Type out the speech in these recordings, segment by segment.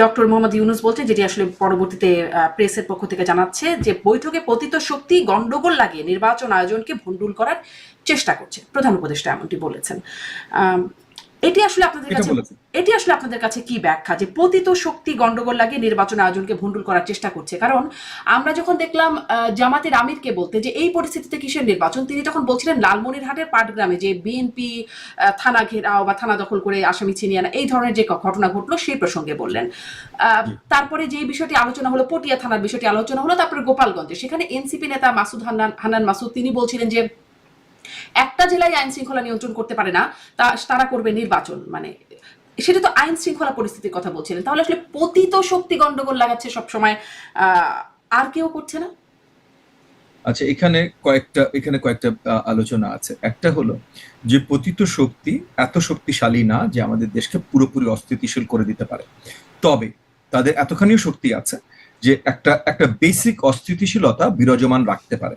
Doctor Mohammad Yunus বলছেন, যেটি আসলে পরবর্তীতে প্রেসের পক্ষ থেকে জানাচ্ছে, যে বৈঠকে পতিত শক্তি গন্ডগোল লাগিয়ে নির্বাচন আয়োজনকে ভণ্ডুল করার চেষ্টা করছে। প্রধান উপদেষ্টা এমনটি বলেছেন। এটি আসলে আপনাদের কাছে কি ব্যাখ্যা, যে পতিত শক্তি গন্ডগোল লাগিয়ে নির্বাচন আয়োজনকে ভণ্ডুল করার চেষ্টা করছে? কারণ আমরা যখন দেখলাম জামাতের আমিরকে বলতে যে এই পরিস্থিতিতে কিসের নির্বাচন, তিনি তখন বলছিলেন লালমনিরহাটের পাটগ্রামে যে বিএনপি থানা ঘেরাও বা থানা দখল করে আসামি ছিনিয়ে আনা, এই ধরনের যে ঘটনা ঘটলো সেই প্রসঙ্গে বললেন। তারপরে যে বিষয়টি আলোচনা হলো, পটিয়া থানার বিষয়টি আলোচনা হলো, তারপরে গোপালগঞ্জে সেখানে এনসিপি নেতা মাসুদ হান্নান মাসুদ তিনি বলছিলেন যে একটা জেলায় আইন শৃঙ্খলা নিয়ন্ত্রণ করতে পারে না, তারা করবে নির্বাচন। মানে সেটা তো আইন শৃঙ্খলা পরিস্থিতির কথা বলছিলেন। তাহলে আসলে পতিত শক্তি গন্ডগোল লাগাচ্ছে সবসময়, আর কেউ করছে না? আচ্ছা, এখানে কয়েকটা আলোচনা আছে। একটা হলো যে পতিত শক্তি এত শক্তিশালী না যে আমাদের দেশকে পুরোপুরি অস্থিতিশীল করে দিতে পারে, তবে তাদের এতখানিও শক্তি আছে যে একটা বেসিক অস্থিতিশীলতা বিরাজমান রাখতে পারে।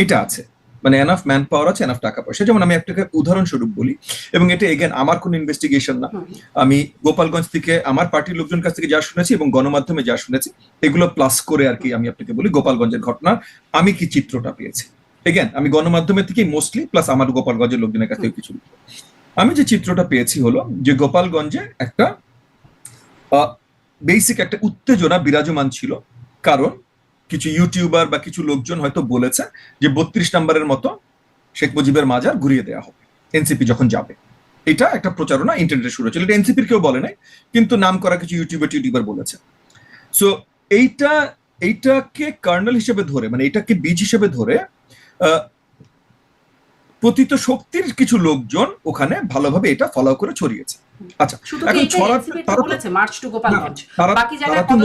এটা আছে, মানে এনাফ ম্যান পাওয়ার আছে, এনাফ টাকা পয়সা। যেমন আমি একটা উদাহরণস্বরূপ বলি, এবং এটা এগেন আমার কোনো ইনভেস্টিগেশন না, আমি গোপালগঞ্জ থেকে আমার পার্টির লোকজন কাছ থেকে যা শুনেছি এবং গণমাধ্যমে যা শুনেছি এগুলো প্লাস করে আর কি আমি আপনাকে বলি গোপালগঞ্জের ঘটনা আমি কি চিত্রটা পেয়েছি। এগেন আমি গণমাধ্যমের থেকে মোস্টলি প্লাস আমার গোপালগঞ্জের লোকজনের কাছ থেকে কিছু, আমি যে চিত্রটা পেয়েছি হলো যে গোপালগঞ্জে একটা বেসিক একটা উত্তেজনা বিরাজমান ছিল। কারণ কিছু ইউটিউবার বা কিছু লোকজন হয়তো বলেছে যে 32 নম্বরের মতো শেখ মুজিবের মাজার ঘুরিয়ে দেওয়া হবে এনসিপি যখন যাবে। এটা একটা প্রচারণা ইন্টারনেটে শুরু হয়েছিল, এটা এনসিপির কেউ বলে নাই, কিন্তু নাম করা কিছু ইউটিউবার বলেছে। সো এইটাকে কার্নেল হিসেবে ধরে, মানে এটাকে বীজ হিসেবে ধরে পতিত শক্তির কিছু লোকজন ওখানে ভালোভাবে এটা ফলো করে ছড়িয়েছে। আচ্ছা, এখন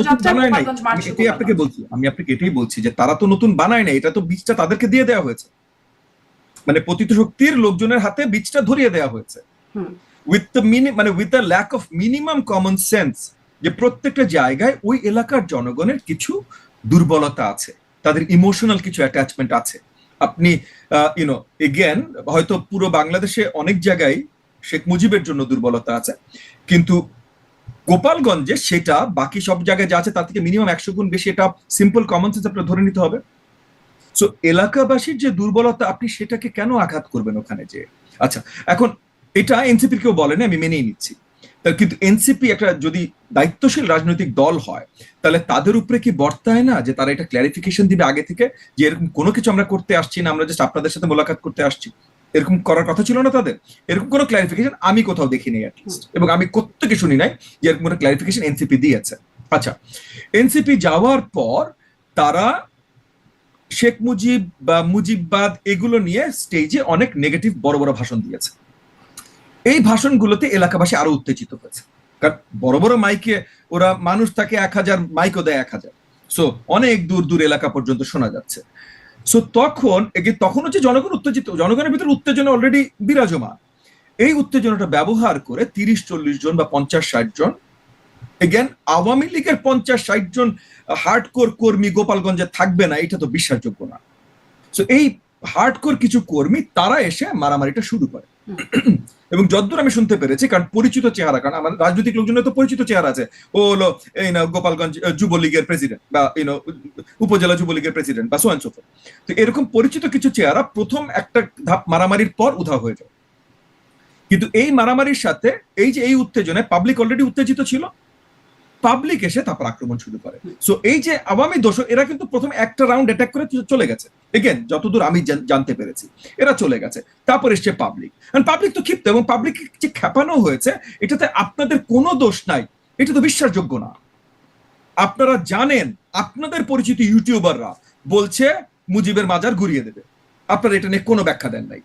আমি আপনাকে এটাই বলছি যে তারা তো নতুন বানায় না, এটা তো বীজটা তাদেরকে দিয়ে দেওয়া হয়েছে, মানে পতিত শক্তির লোকজনের হাতে বীজটা ধরিয়ে দেওয়া হয়েছে with the lack of minimum common sense, যে প্রত্যেকটা জায়গায় ওই এলাকার জনগণের কিছু দুর্বলতা আছে, তাদের ইমোশনাল কিছু অ্যাটাচমেন্ট আছে। আপনি এগেন হয়তো পুরো বাংলাদেশে অনেক জায়গায় শেখ মুজিবের জন্য দুর্বলতা আছে, কিন্তু গোপালগঞ্জে সেটা বাকি সব জায়গায় যা আছে তার থেকে মিনিমাম 100 গুণ বেশি। এটা সিম্পল কমন সেন্স আপনার ধরে নিতে হবে। সো এলাকাবাসীর যে দুর্বলতা, আপনি সেটাকে কেন আঘাত করবেন ওখানে যে? আচ্ছা, এখন এটা এনসিপির কেউ বলেনি, আমি মেনেই নিচ্ছি, কিন্তু এনসিপি একটা যদি দায়িত্বশীল রাজনৈতিক দল হয় তাহলে তাদের উপরে কি বর্তায় না যে তারা এটা ক্ল্যারিফিকেশন দিবে আগে থেকে যে এরকম কোনো কিছু আমরা করতে আসছি না, আমরা জাস্ট আপনাদের সাথে মোলাকাত করতে আসছি? এরকম করার কথা ছিল না তাদের? এরকম কোনো ক্ল্যারিফিকেশন আমি কোথাও দেখিনি অ্যাটলিস্ট, এবং আমি কোত্থেকে শুনি নাই যে এরকম কোনো ক্ল্যারিফিকেশন এনসিপি দিয়েছে। আচ্ছা, এনসিপি যাওয়ার পর তারা শেখ মুজিব বা মুজিববাদ এগুলো নিয়ে স্টেজে অনেক নেগেটিভ বড় বড় ভাষণ দিয়েছে। এই ভাষণগুলোতে এলাকাবাসী আরো উত্তেজিত হয়েছে, কারণ বড় বড় মাইকে ওরা মানুষ থাকে 1000, মাইকও দেয় 1000, সো অনেক দূর দূর এলাকা পর্যন্ত শোনা যাচ্ছে। সো তখন হচ্ছে জনগণ উত্তেজিত, জনগণের ভিতরে উত্তেজনা অলরেডি বিরাজমান। এই উত্তেজনাটা ব্যবহার করে 30-40 জন বা 50-60 জন, এগেন আওয়ামী লীগের 50-60 জন হার্ডকোর কর্মী গোপালগঞ্জে থাকবে না, এটা তো বিশ্বাসযোগ্য না। সো এই হার্ডকোর কিছু কর্মী তারা এসে মারামারিটা শুরু করে, এবং যতদূর আমি শুনতে পেরেছি, কারণ পরিচিত চেহারা, কারণ আমার রাজনৈতিক লোকজনের তো পরিচিত চেহারা আছে, ও হলো গোপালগঞ্জ যুবলীগের প্রেসিডেন্ট বা উপজেলা যুবলীগের প্রেসিডেন্ট বা সোয়ান সোফর, তো এরকম পরিচিত কিছু চেহারা প্রথম একটা ধাপ মারামারির পর উধাও হয়ে যায়। কিন্তু এই মারামারির সাথে এই উত্তেজনায় পাবলিক অলরেডি উত্তেজিত ছিল, পাবলিক এসে তারপর আক্রমণ শুরু করে। সো এই যে আওয়ামী দোষর, এরা কিন্তু প্রথম একটা রাউন্ড অ্যাটাক করে চলে গেছে, এগেন যতদূর আমি জানতে পেরেছি এরা চলে গেছে, তারপর এসছে পাবলিক। পাবলিক তো ক্ষিপ্ত, এবং পাবলিক যে খেপানো হয়েছে এটাতে আপনাদের কোনো দোষ নাই, এটা তো বিশ্বাসযোগ্য না। আপনারা জানেন আপনাদের পরিচিত ইউটিউবাররা বলছে মুজিবের মাজার ঘুরিয়ে দেবে, আপনারা এটা নিয়ে কোনো ব্যাখ্যা দেন নাই।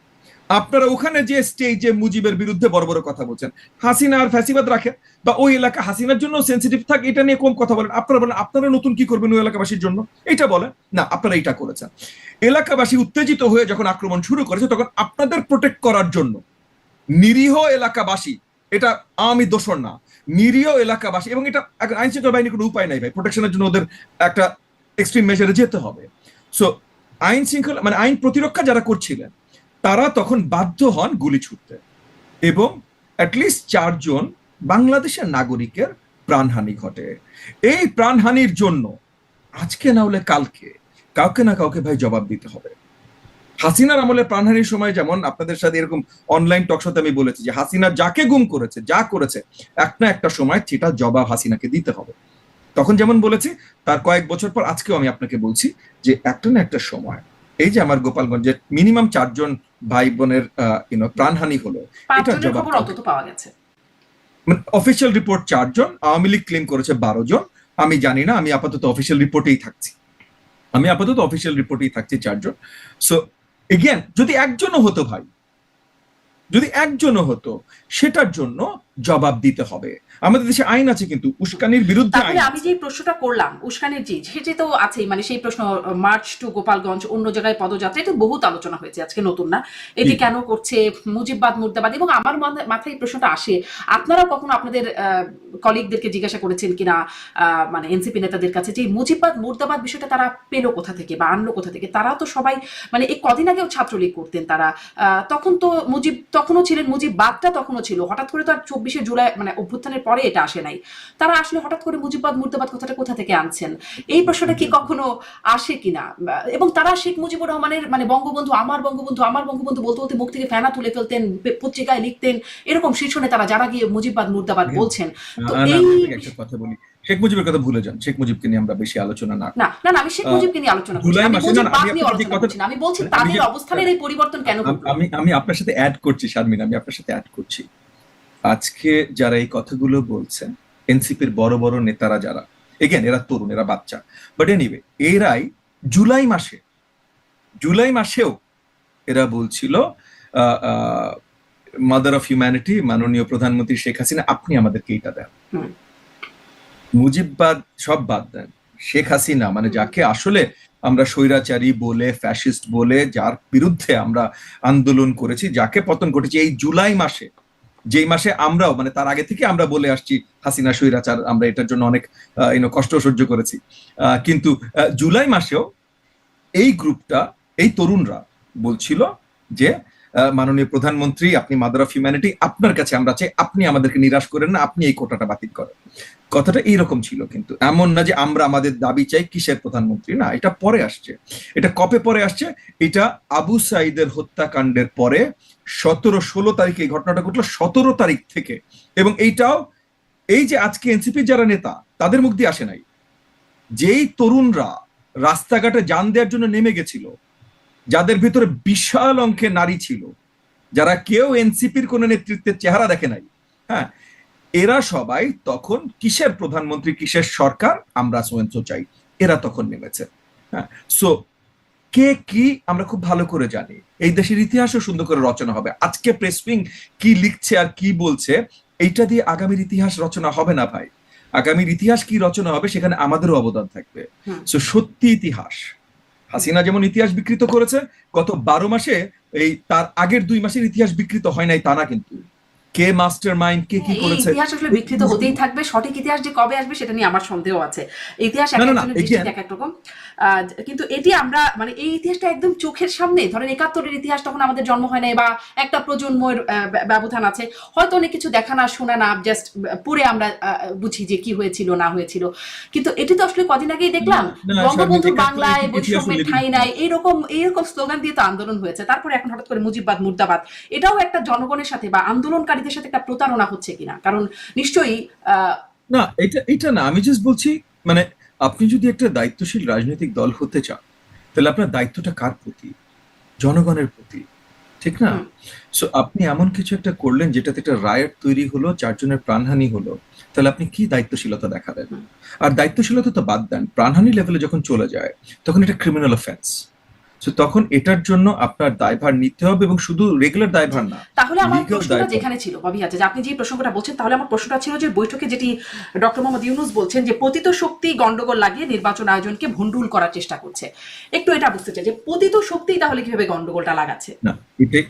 আপনারা ওখানে যে স্টেজে মুজিবের বিরুদ্ধে বড় বড় কথা বলছেন, হাসিনা আর ফ্যাসিবাদ রাখেন বা ওই এলাকা হাসিনার জন্য সেন্সিটিভ থাকে, এটা নিয়ে কম কথা বলেন। আপনারা বলেন আপনারা নতুন কি করবেন ওই এলাকাবাসীর জন্য, এটা বলেন না, আপনারা এটা করেছেন। এলাকাবাসী উত্তেজিত হয়ে যখন আক্রমণ শুরু করেছে তখন আপনাদের প্রোটেক্ট করার জন্য নিরীহ এলাকাবাসী, এটা আমি দোষর না, নিরীহ এলাকাবাসী, এবং এটা আইন শৃঙ্খলা বাহিনীর কোনো উপায় নাই ভাই, প্রোটেকশনের জন্য ওদের একটা এক্সট্রিম মেজারে যেতে হবে। সো আইন শৃঙ্খলা মানে আইন প্রতিরক্ষা যারা করছিলেন তারা তখন বাধ্য হন গুলি ছুটতে, এবং অ্যাটলিস্ট 4 জন বাংলাদেশের নাগরিকের প্রাণহানি ঘটে। এই প্রাণহানির জন্য আজকে না হলে কালকে কাউকে না কাউকে ভাই জবাব দিতে হবে। হাসিনার আমলে প্রাণহানির সময় যেমন আপনাদের সাথে এরকম অনলাইন টকশোতে আমি বলেছি যে হাসিনা যাকে গুম করেছে, যা করেছে, একটা সময় সেটা জবাব হাসিনাকে দিতে হবে। তখন যেমন বলেছি, তার কয়েক বছর পর আজকেও আমি আপনাকে বলছি যে একটা সময় এই যে আমার গোপালগঞ্জে মিনিমাম 4 জন ভাই বোনের প্রাণহানি হলো, এটা জবাব অন্তত পাওয়া গেছে। অফিসিয়াল রিপোর্ট 4 জন, আওয়ামী লীগ ক্লেম করেছে 12 জন। আমি জানি না, আমি আপাতত অফিসিয়াল রিপোর্টেই থাকছি 4 জন। সো এগেন যদি একজনও হতো ভাই, যদি একজনও হতো, সেটার জন্য জবাব দিতে হবে। আমাদের দেশে আইন আছে কিন্তু উস্কানির বিরুদ্ধে আইন। আমি যে প্রশ্নটা করলাম উস্কানির সেটি তো আছেই, মানে সেই প্রশ্ন মার্চ টু গোপালগঞ্জ, অন্য জায়গায় পদযাত্রা, এটা বহুত আলোচনা হয়েছে, আজকে নতুন না। এটি কেন করছে মুজিববাদ মুর্দাবাদ? এবং আমার মাথায় এই প্রশ্নটা আসে, আপনারা কখনো আপনাদের কলিগদেরকে জিজ্ঞাসা করেছেন কিনা, মানে এনসিপি নেতাদের কাছে, যে মুজিববাদ মুর্দাবাদ বিষয়টা তারা পেলো কোথা থেকে বা আনলো কোথা থেকে? তারা তো সবাই, মানে এই কদিন আগেও ছাত্রলীগ করতেন তারা, তখন তো তখনও ছিলেন, মুজিববাদটা তখনও ছিল। হঠাৎ করে তো আর 24শে জুলাই মানে অভ্যুত্থানের পরে এটা আসে নাই। তারা আসলে হঠাৎ করে মুজিববাদ মুর্দাবাদ কথাটা কোথা থেকে আনছেন? এই প্রশ্নটা কি কখনো আসে কিনা? এবং তারা শেখ মুজিবুর রহমানের মানে বঙ্গবন্ধু আমার বঙ্গবন্ধু বলতে বলতে মুখ থেকে ফেনা তুলে ফেলতেন, পত্রিকায় লিখতেন, এরকম শীর্ষ নেতারা যারা গিয়ে মুজিববাদ মুর্দাবাদ বলছেন। তো এই একটা কথা বলি, শেখ মুজিবের কথা ভুলে যান, শেখ মুজিবকে নিয়ে আমরা বেশি আলোচনা না আমি শেখ মুজিবকে নিয়ে আলোচনা করছি, আমি মুজিববাদ নিয়ে আলোচনা করছি না। আমি বলছি তাদের অবস্থানের এই পরিবর্তন কেন হলো। আমি আপনার সাথে অ্যাড করছি শারমিন, আমি আপনার সাথে অ্যাড করছি। আজকে যারা এই কথাগুলো বলছেন, এনসিপির বড় বড় নেতারা যারা, এগেন এরা তরুণ, এরা বাচ্চা, বাট এনিওয়ে, এরাই জুলাই মাসেও এরা বলছিল মাদার অফ হিউম্যানিটি মাননীয় প্রধানমন্ত্রী শেখ হাসিনা, আপনি আমাদেরকে এটা দেন। মুজিববাদ সব বাদ দেন, শেখ হাসিনা মানে যাকে আসলে আমরা স্বৈরাচারী বলে, ফ্যাসিস্ট বলে, যার বিরুদ্ধে আমরা আন্দোলন করেছি, যাকে পতন ঘটেছি, এই জুলাই মাসে, যেই মাসে আমরাও মানে তার আগে থেকে আমরা বলে আসছি হাসিনা স্বৈরাচার, আমরা এটার জন্য অনেক কষ্ট সহ্য করেছি, কিন্তু জুলাই মাসেও এই গ্রুপটা, এই তরুণরা বলছিল যে মাননীয় প্রধানমন্ত্রী, আপনি মাদার অফ হিউম্যানিটি, আপনার কাছে আমরা চাই, আপনি আমাদেরকে নিরাশ করেন না, আপনি এই কোটাটা বাতিল করেন। কথাটা এইরকম ছিল, কিন্তু এমন না যে আমরা আমাদের দাবি চাই কিসের প্রধানমন্ত্রী, না, এটা পরে আসছে। এটা কবে পরে আসছে? এটা আবু সাইদের হত্যাকাণ্ডের পরে 17-16 তারিখে এই ঘটনাটা ঘটলো, 17 তারিখ থেকে। এবং এইটাও এই যে আজকে এনসিপি যারা নেতা, তাদের মুখ দিয়ে আসে নাই। যেই তরুণরা রাস্তাঘাটে জান দেওয়ার জন্য নেমে গেছিল, যাদের ভিতরে বিশাল অঙ্কে নারী ছিল, যারা কেউ এনসিপির কোন নেতৃত্বের চেহারা দেখে নাই, হ্যাঁ, এরা সবাই তখন কিসের প্রধানমন্ত্রী, কিসের সরকার, আমরা সোয়েন্সো চাই, এরা তখন নেমেছে। হ্যাঁ, সো কে কি আমরা খুব ভালো করে জানি। এই দেশের ইতিহাসও সুন্দর করে রচনা হবে। আজকে প্রেস উইং কি লিখছে আর কি বলছে, এইটা দিয়ে আগামীর ইতিহাস রচনা হবে না ভাই। আগামীর ইতিহাস কি রচনা হবে, সেখানে আমাদেরও অবদান থাকবে। সো সত্যি ইতিহাস, হাসিনা যেমন ইতিহাস বিকৃত করেছে, গত 12 মাসে এই তার আগের 2 মাসের ইতিহাস বিকৃত হয় নাই তা না, কিন্তু কে মাস্টার মাইন্ড, কে কি করেছে, ইতিহাস আসলে বিকৃত হতেই থাকবে। সঠিক ইতিহাস যে কবে আসবে সেটা নিয়ে আমার সন্দেহ আছে। ইতিহাস এক এক রকম, কিন্তু এটি আমরা মানে এই ইতিহাসটা একদম চোখের সামনে, ধরেন 71-এর ইতিহাস, তখন আমাদের জন্ম হয় নাই বা একটা প্রজন্মের ব্যবধান আছে, হয়তো অনেক কিছু দেখা না শোনা না, জাস্ট পড়ে আমরা বুঝি যে কি হয়েছিল না হয়েছিল। কিন্তু এটি তো আসলে কদিন আগেই দেখলাম, বঙ্গবন্ধু বাংলায় বৈষম্যের ঠাঁই নাই, এইরকম স্লোগান দিয়ে তো আন্দোলন হয়েছে। তারপরে এখন হঠাৎ করে মুজিববাদ মুর্দাবাদ, এটাও একটা জনগণের সাথে বা আন্দোলনকারীদের সাথে একটা প্রতারণা হচ্ছে কিনা? কারণ নিশ্চয়ই না, এটা না, আমি জাস্ট বলছি, মানে আপনি যদি একটা দায়িত্বশীল রাজনৈতিক দল হতে চান, তাহলে আপনার দায়িত্বটা কার প্রতি? জনগণের প্রতি, ঠিক না? সো আপনি এমন কিছু একটা করলেন যেটাতে একটা রায়ট তৈরি হলো, 4 জনের প্রাণহানি হলো, তাহলে আপনি কি দায়িত্বশীলতা দেখাবেন? আর দায়িত্বশীলতা তো বাদ দেন, প্রাণহানি লেভেলে যখন চলে যায় তখন এটা ক্রিমিনাল অফেন্স। তখন এটার জন্য আপনার দায়ভার নিতে হবে, এবং শুধু রেগুলার দায়ভার না। তাহলে আমার প্রশ্নটা যেখানে ছিল ববি আছে, যে আপনি যে প্রসঙ্গটা বলছেন, তাহলে আমার প্রশ্নটা ছিল যে বৈঠকে যেটি ডক্টর মোহাম্মদ ইউনূস বলছেন যে পতিত শক্তি গন্ডগোল লাগিয়ে নির্বাচন আয়োজনকে ভণ্ডুল করার চেষ্টা করছে, একটু এটা বুঝতে চাই যে পতিত শক্তি তাহলে কিভাবে গন্ডগোলটা লাগাচ্ছে? না,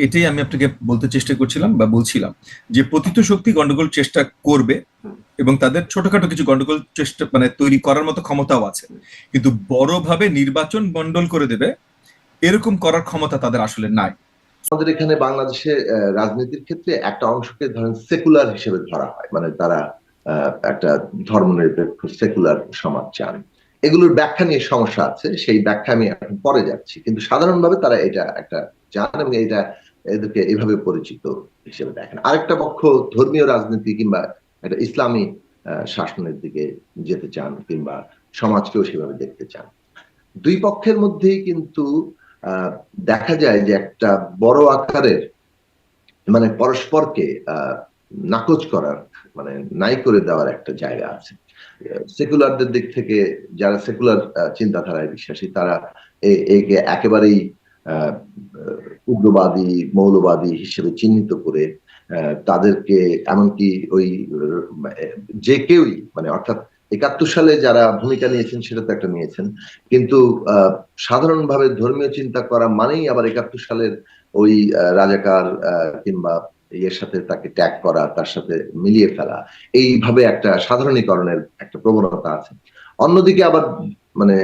এটাই আমি আপনাকে বলতে চেষ্টা করছিলাম বা বলছিলাম যে পতিত শক্তি গন্ডগোল চেষ্টা করবে, এবং তাদের ছোটখাটো কিছু গন্ডগোল চেষ্টা মানে তৈরি করার মতো ক্ষমতাও আছে, কিন্তু বড়ভাবে নির্বাচন গন্ডগোল করে দেবে এরকম করার ক্ষমতা তাদের আসলে নাই। আমাদের এখানে বাংলাদেশে রাজনীতির ক্ষেত্রে একটা অংশকে ধরেন সেকুলার হিসেবে ধরা হয়, মানে তারা একটা ধর্মনিরপেক্ষ সেকুলার সমাজ চান। এগুলোর ব্যাখ্যা নিয়ে সমস্যা আছে, সেই ব্যাখ্যা আমি এখন পরে যাচ্ছি, কিন্তু সাধারণভাবে তারা এটা একটা চান এবং এটা এদেরকে এভাবে পরিচিত হিসেবে দেখেন। আরেকটা পক্ষ ধর্মীয় রাজনীতি কিংবা একটা ইসলামী শাসনের দিকে যেতে চান কিংবা সমাজকেও সেভাবে দেখতে চান। দুই পক্ষের মধ্যেই কিন্তু দেখা যায় যে একটা বড় আকারের মানে পরস্পরকে নাকচ করার মানে নাই করে দেওয়ার একটা জায়গা আছে। সেকুলারদের দিক থেকে যারা সেকুলার চিন্তাধারায় বিশ্বাসী তারা একে একেবারেই উগ্রবাদী মৌলবাদী হিসেবে চিহ্নিত করে তাদেরকে এমনকি ওই যে কেউই মানে অর্থাৎ 71 সালে যারা ভূমিকা নিয়েছেন সেটা তো একটা নিয়েছেন, কিন্তু সাধারণভাবে ধর্মীয় চিন্তা করা মানেই আবার 71 সালের ওই রাজাকার কিংবা এর সাথে তাকে ট্যাগ করা, তার সাথে মিলিয়ে ফেলা, এইভাবে একটা সাধারণীকরণের একটা প্রবণতা আছে। অন্যদিকে আবার মানে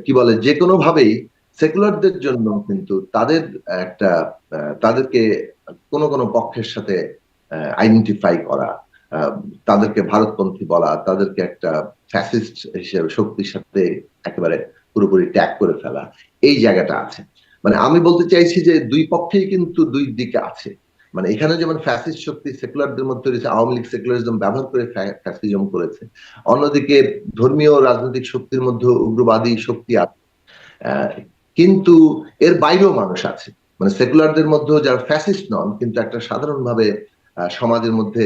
কি বলে যে কোনো ভাবেই সেকুলারদের জন্য কিন্তু তাদের একটা তাদেরকে কোন কোন পক্ষের সাথে আইডেন্টিফাই করা, তাদেরকে ভারতপন্থী বলা, তাদেরকে একটা ফ্যাসিস্ট হিসেবে শক্তির সাথে একেবারে পুরোপুরি ট্যাগ করে ফেলা, এই জায়গাটা আছে। মানে আমি বলতে চাইছি যে দুই পক্ষেই কিন্তু দুই দিকে আছে। মানে এখানে যেমন ফ্যাসিস্ট শক্তি সেকুলারদের মধ্যে রয়েছে, আওয়ামী লীগ সেকুলারিজম ব্যবহার করে ফ্যাসিজম করেছে, অন্যদিকে ধর্মীয় রাজনৈতিক শক্তির মধ্যে উগ্রবাদী শক্তি আছে, কিন্তু এর বাইরেও মানুষ আছে। মানে সেকুলারদের মধ্যেও যারা ফ্যাসিস্ট নন কিন্তু একটা সাধারণভাবে সমাজের মধ্যে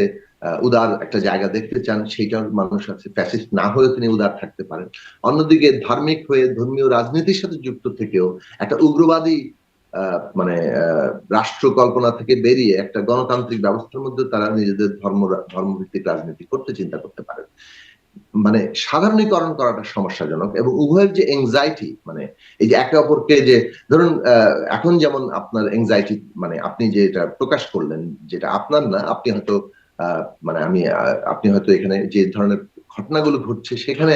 উদার একটা জায়গা দেখতে চান, সেইটার মানুষ আছে, ফ্যাসিস্ট না হয়েও তিনি উদার থাকতে পারেন। অন্যদিকে ধার্মিক হয়ে ধর্মীয় রাজনীতির সাথে যুক্ত থেকেও একটা উগ্রবাদী মানে রাষ্ট্র কল্পনা থেকে বেরিয়ে একটা গণতান্ত্রিক ব্যবস্থার মধ্যে তারা নিজেদের ধর্মভিত্তিক রাজনীতি করতে চিন্তা করতে পারেন। মানে সাধারণীকরণ করাটা সমস্যাজনক এবং উভয়ের যে এংজাইটি মানে এই যে একে অপরকে যে ধরুন এখন যেমন আপনার এংজাইটি মানে আপনি যে এটা প্রকাশ করলেন যেটা আপনার না, আপনি হয়তো মানে আপনি হয়তো এখানে যে ধরনের ঘটনাগুলো ঘটছে সেখানে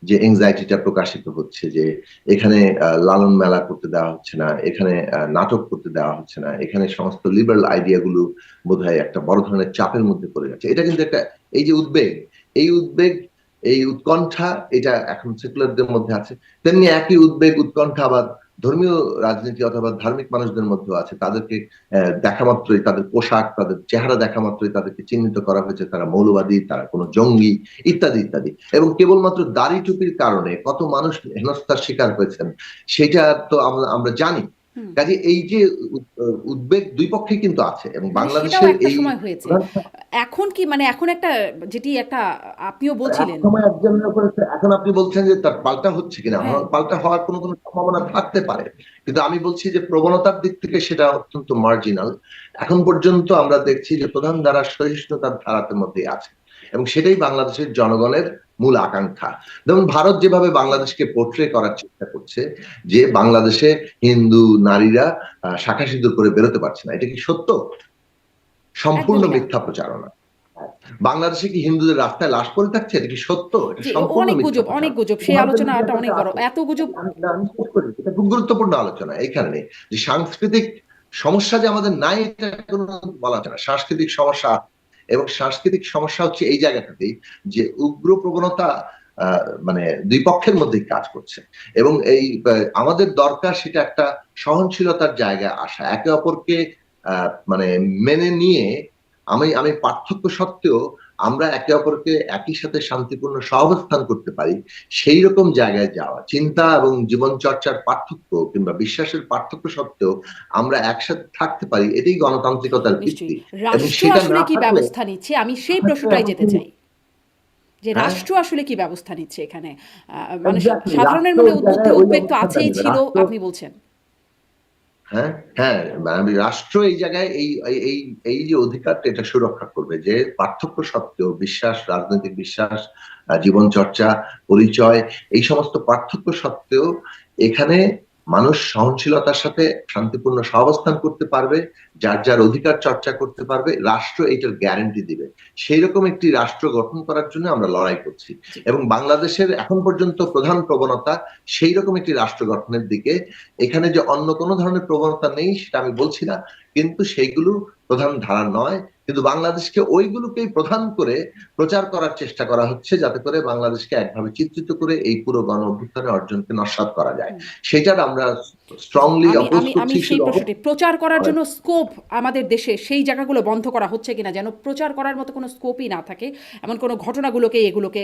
যে এংজাইটিটা প্রকাশিত হচ্ছে যে এখানে লালন মেলা করতে দেওয়া হচ্ছে না, এখানে নাটক করতে দেওয়া হচ্ছে না, এখানে সমস্ত লিবারাল আইডিয়া গুলো বোধহয় একটা বড় ধরনের চাপের মধ্যে পড়ে যাচ্ছে, এটা কিন্তু একটা এই যে উদ্বেগ এই উৎকণ্ঠা এটা এখন সেকুলারদের মধ্যে আছে। তেমনি একই উদ্বেগ উৎকণ্ঠা আবার ধর্মীয় রাজনীতি অথবা ধার্মিক মানুষদের মধ্যেও আছে। তাদেরকে দেখা মাত্রই তাদের পোশাক তাদের চেহারা দেখা মাত্রই তাদেরকে চিহ্নিত করা হয়েছে তারা মৌলবাদী, তারা কোনো জঙ্গি ইত্যাদি ইত্যাদি। এবং কেবলমাত্র দাড়ি টুপির কারণে কত মানুষ হেনস্থার শিকার হয়েছেন সেটা তো আমরা জানি। কাজে এই যে উদ্বেগ দুই পক্ষে কিন্তু আছে এবং বাংলাদেশের এই সময় হয়েছে। এখন কি মানে এখন একটা যেটি একটা আপনিও বলছিলেন এখন আপনি বলছেন যে তার পাল্টা হচ্ছে কিনা, পাল্টা হওয়ার কোনো সম্ভাবনা থাকতে পারে, কিন্তু আমি বলছি যে প্রবণতার দিক থেকে সেটা অত্যন্ত মার্জিনাল। এখন পর্যন্ত আমরা দেখছি যে প্রধান ধারা সহিষ্ণুতার ধারার মধ্যে আছে এবং সেটাই বাংলাদেশের জনগণের মূল আকাঙ্ক্ষা। যেমন ভারত যেভাবে বাংলাদেশকে পোর্ট্রে করার চেষ্টা করছে যে বাংলাদেশে হিন্দু নারীরা শাখা সিঁদুর করে বেরোতে পারছে না, এটা কি সত্য? সম্পূর্ণ মিথ্যা প্রচারণা। বাংলাদেশে কি হিন্দুদের রাস্তায় লাশ পড়ে থাকছে, এটা কি সত্য? অনেক গুজব, সেই আলোচনাটা অনেক বড়, এত গুজব। এটা খুব গুরুত্বপূর্ণ আলোচনা এইখানে যে সাংস্কৃতিক সমস্যা যে আমাদের নাই এটা কোনো বলা যায় না, সাংস্কৃতিক সমস্যা। এবং সাংস্কৃতিক সমস্যা হচ্ছে এই জায়গাটাতেই যে উগ্র প্রবণতা মানে দুই পক্ষের মধ্যে কাজ করছে এবং এই আমাদের দরকার সেটা একটা সহনশীলতার জায়গায় আসা, একে অপরকে মানে মেনে নিয়ে আমি পার্থক্য সত্ত্বেও আমরা একে অপরকে একই সাথে শান্তিপূর্ণ সহাবস্থান করতে পারি সেই রকম জায়গায় যাওয়া, চিন্তা এবং জীবন চর্চার পার্থক্য কিংবা বিশ্বাসের পার্থক্য সত্ত্বেও আমরা একসাথে থাকতে পারি, এটাই গণতান্ত্রিকতার ভিত্তি। রাষ্ট্র আসলে কি ব্যবস্থা নিচ্ছে, আমি সেই প্রশ্নটাই যেতে চাই যে রাষ্ট্র আসলে কি ব্যবস্থা নিচ্ছে এখানে, মানে সাধারণের মনে উদ্বেগ তো আছেই ছিল আপনি বলছেন। হ্যাঁ, রাষ্ট্র এই জায়গায় এই যে অধিকারটা এটা সুরক্ষা করবে যে পার্থক্য সত্ত্বেও বিশ্বাস, রাজনৈতিক বিশ্বাস, জীবন চর্চা, পরিচয়, এই সমস্ত পার্থক্য সত্ত্বেও এখানে মানুষ সহনশীলতার সাথে শান্তিপূর্ণ সহাবস্থান করতে পারবে, যার যার অধিকার চর্চা করতে পারবে, রাষ্ট্র এইটার গ্যারান্টি দিবে। সেই রকম একটি রাষ্ট্র গঠন করার জন্য আমরা লড়াই করছি এবং বাংলাদেশের এখন পর্যন্ত প্রধান প্রবণতা সেই রকম একটি রাষ্ট্র গঠনের দিকে। এখানে যে অন্য কোনো ধরনের প্রবণতা নেই সেটা আমি বলছি না, কিন্তু সেইগুলো প্রধান ধারা নয়, কিন্তু বাংলাদেশকে ওইগুলোকেই প্রধান করে প্রচার করার চেষ্টা করা হচ্ছে, যাতে করে বাংলাদেশকে একভাবে চিত্রিত করে এই পুরো গণ অভ্যুত্থানের অর্জনকে নস্যাৎ করা যায়। সেটার আমরা স্ট্রংলি আমি অপোজ আমি আমি করছি। সেই শুধু প্রশ্নটি, প্রচার করার জন্য স্কোপ আমাদের দেশে সেই জায়গাগুলো বন্ধ করা হচ্ছে কিনা, যেন প্রচার করার মতো কোনো স্কোপই না থাকে, এমন কোনো ঘটনাগুলোকে এগুলোকে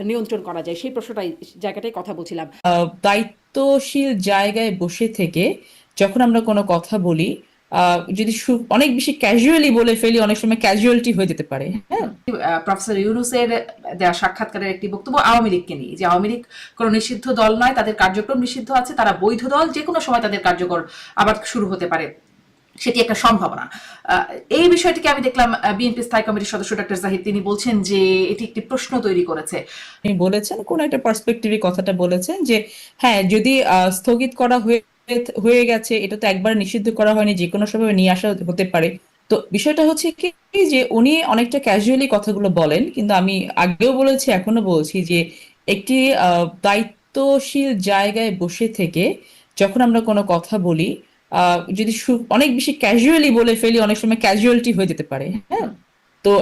নিয়ন্ত্রণ করা যায়, সেই প্রশ্নটাই জায়গাটাই কথা বলছিলাম। দায়িত্বশীল জায়গায় বসে থেকে যখন আমরা কোনো কথা বলি, যদি অনেক বেশি ক্যাজুয়ালি বলে ফেলি, অনেক সময় ক্যাজুয়ালিটি হয়ে যেতে পারে। হ্যাঁ, প্রফেসর ইউনূসের দেওয়া সাক্ষাৎকারের একটি বক্তব্য আওয়ামী লীগকে নিয়ে, যে আওয়ামী লীগ কোনো নিষিদ্ধ দল নয়, তাদের কার্যক্রম নিষিদ্ধ আছে, তারা বৈধ দল, যে কোনো সময় তাদের কার্যকর আবার শুরু হতে পারে, সেটি একটা সম্ভাবনা। এই বিষয়টিকে আমি দেখলাম বিএনপি স্থায়ী কমিটির সদস্য ডক্টর জাহিদ, তিনি বলছেন যে এটি একটি প্রশ্ন তৈরি করেছে। তিনি বলেছেন, কোন একটা পার্সপেক্টিভে কথাটা বলেছেন যে হ্যাঁ, যদি স্থগিত করা হয়ে গেছে, এটা তো একবার নিষিদ্ধ করা হয়নি, যে কোনো সময় নিয়ে আসা হতে পারে। তো বিষয়টা হচ্ছে কি, যে উনি অনেকটা ক্যাজুয়ালি কথাগুলো বলেন, কিন্তু আমি আগেও বলেছি, এখনো বলছি যে একটি দায়িত্বশীল জায়গায় বসে থেকে যখন আমরা কোনো কথা বলি, যদি অনেক বেশি ক্যাজুয়ালি বলে ফেলি, অনেক সময় ক্যাজুয়ালিটি হয়ে যেতে পারে। হ্যাঁ, তো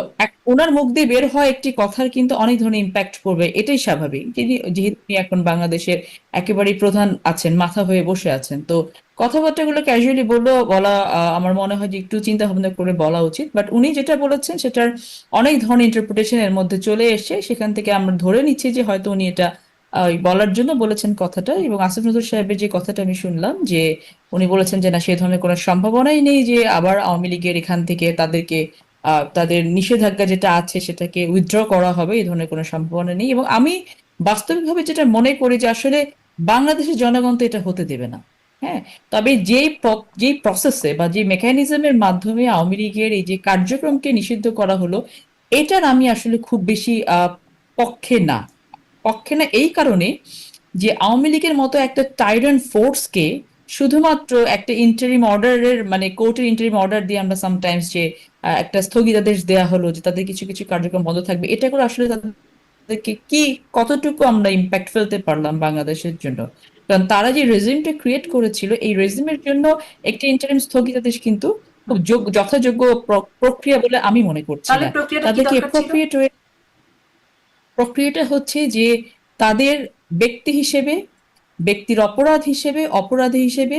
ওনার মুখ দিয়ে বের হয় একটি কথার কিন্তু অনেক ধরনের ইম্প্যাক্ট পড়বে, এটাই স্বাভাবিক। যেহেতু তিনি এখন বাংলাদেশের একেবারেই প্রধান আছেন, মাথা হয়ে বসে আছেন, তো কথাবার্তাগুলো ক্যাজুয়ালি বলা আমার মনে হয় যে একটু চিন্তা ভাবনা করে বলা উচিত। বাট উনি যেটা বলেছেন সেটার অনেক ধরনের ইন্টারপ্রিটেশন এর মধ্যে চলে এসে, সেখান থেকে আমরা ধরে নিচ্ছি যে হয়তো উনি এটা বলার জন্য বলেছেন কথাটা। এবং আসিফ নজরুল সাহেবের যে কথাটা আমি শুনলাম, যে উনি বলেছেন যে না, সে ধরনের কোনো সম্ভাবনাই নেই যে আবার আওয়ামী লীগের এখান থেকে তাদেরকে তাদের নিষেধাজ্ঞা যেটা আছে সেটাকে উইথড্র করা হবে, এই ধরনের কোনো সম্ভাবনা নেই। এবং আমি বাস্তবিকভাবে যেটা মনে করি যে আসলে বাংলাদেশের জনগণ তো এটা হতে দেবে না। হ্যাঁ, তবে যেই প্রসেসে বা যে মেকানিজমের মাধ্যমে আওয়ামী লীগের এই যে কার্যক্রমকে নিষিদ্ধ করা হলো, এটার আমি আসলে খুব বেশি পক্ষে না। এই কারণে যে আওয়ামী লীগের মতো একটা টাইরান্ট ফোর্সকে শুধুমাত্র একটা ইন্টারিম অর্ডারের, মানে কোর্টের ইন্টারিম অর্ডার দিয়ে আমরা সামটাইমস যে একটা স্থগিতাদেশ দেয়া হলো যে তাদের কিছু কিছু কার্যক্রম বন্ধ থাকবে, এটা করে আসলে তাদেরকে কতটুকু আমরা ইম্প্যাক্ট ফেলতে পারলাম বাংলাদেশের জন্য? কারণ তারা যে রেজিমটা ক্রিয়েট করেছিল, এই রেজিমের জন্য একটি ইন্টারিম স্থগিতাদেশ কিন্তু খুব যথাযোগ্য প্রক্রিয়া বলে আমি মনে করছি তাহলে না। প্রক্রিয়াটা কি তাদেরকে দরকার ছিল? প্রক্রিয়াটা হচ্ছে যে তাদের ব্যক্তি হিসেবে, ব্যক্তির অপরাধী হিসেবে,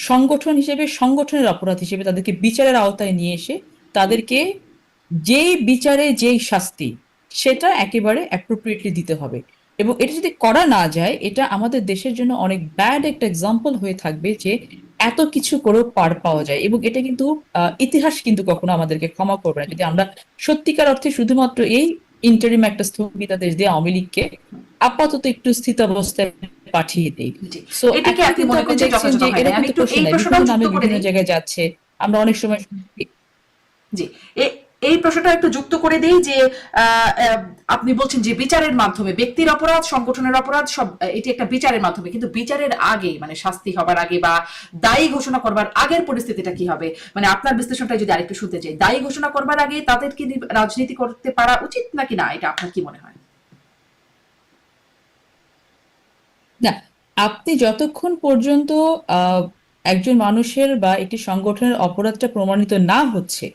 সংগঠন হিসেবে, সংগঠনের অপরাধ হিসেবে তাদেরকে বিচারের আওতায় নিয়ে এসে তাদেরকে যেই বিচারে যেই শাস্তি, সেটা একেবারে অ্যাপ্রোপ্রিয়েটলি দিতে হবে। এবং এটা যদি করা না যায়, এটা আমাদের দেশের জন্য অনেক ব্যাড একটা এক্সাম্পল হয়ে থাকবে যে এত কিছু করেও পার পাওয়া যায়। এবং এটা কিন্তু ইতিহাস কিন্তু কখনো আমাদেরকে ক্ষমা করবে না যদি আমরা সত্যিকার অর্থে শুধুমাত্র এই ইন্টারিম একটা স্থগিতাদেশ দিয়ে আওয়ামী লীগকে আপাতত একটু স্থিতাবস্থায় পাঠিয়ে দেই। জি, সো এটাকে এখন আপনি কিন্তু মনে আপনি করছেন দেখছেন যথাযথ যে হয় না? এরকম আমি তো একটু প্রশ্ন এই নাই, প্রশ্নটাও বিভিন্ন যুক্ত নামে করে বিভিন্ন দিই। জায়গায় যাচ্ছে, আমরা অনেক সময় জি, এই প্রশ্নটা একটু যুক্ত করে দেই যে আপনি বলছেন যে বিচারের মাধ্যমে, ব্যক্তির অপরাধ, সংগঠনের অপরাধ, সব এটি একটা বিচারের মাধ্যমে, কিন্তু বিচারের আগে, মানে শাস্তি হবার আগে বা দায়ী ঘোষণা করবার আগের পরিস্থিতিটা কি হবে? মানে আপনার বিশ্লেষণটা যদি আরেকটু শুনতে চাই, দায়ী ঘোষণা করবার আগে তাদের কি রাজনীতি করতে পারা উচিত নাকি না, এটা আপনার কি মনে হয়? না, আপনি যতক্ষণ পর্যন্ত একজন মানুষের বা একটি সংগঠনের অপরাধটা প্রমাণিত না হচ্ছে,